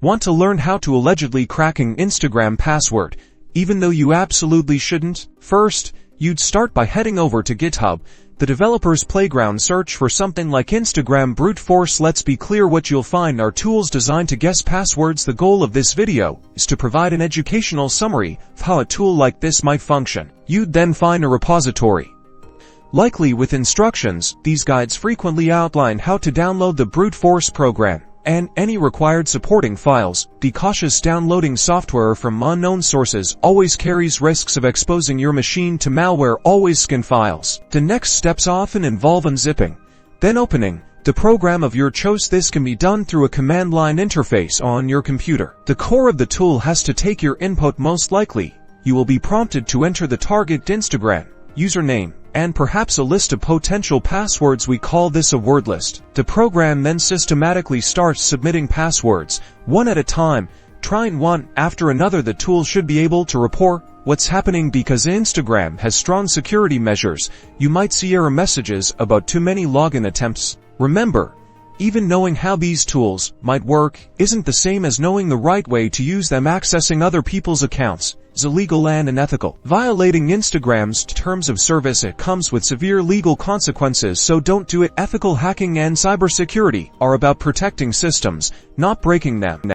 Want to learn how to allegedly cracking Instagram password, even though you absolutely shouldn't? First, you'd start by heading over to GitHub, the developer's playground. Search for something like Instagram brute force. Let's be clear, what you'll find are tools designed to guess passwords. The goal of this video is to provide an educational summary of how a tool like this might function. You'd then find a repository, likely with instructions. These guides frequently outline how to download the brute force program and any required supporting files. Be cautious. Downloading software from unknown sources always carries risks of exposing your machine to malware. Always scan files. The next steps often involve unzipping, then opening the program of your choice. This can be done through a command line interface on your computer. The core of the tool has to take your input. Most likely, you will be prompted to enter the target Instagram username and perhaps a list of potential passwords. We call this a word list. The program then systematically starts submitting passwords, one at a time, trying one after another. The tool should be able to report what's happening because Instagram has strong security measures. You might see error messages about too many login attempts. Remember, even knowing how these tools might work isn't the same as knowing the right way to use them. Accessing other people's accounts is illegal and unethical. Violating Instagram's terms of service, it comes with severe legal consequences, so don't do it. Ethical hacking and cybersecurity are about protecting systems, not breaking them.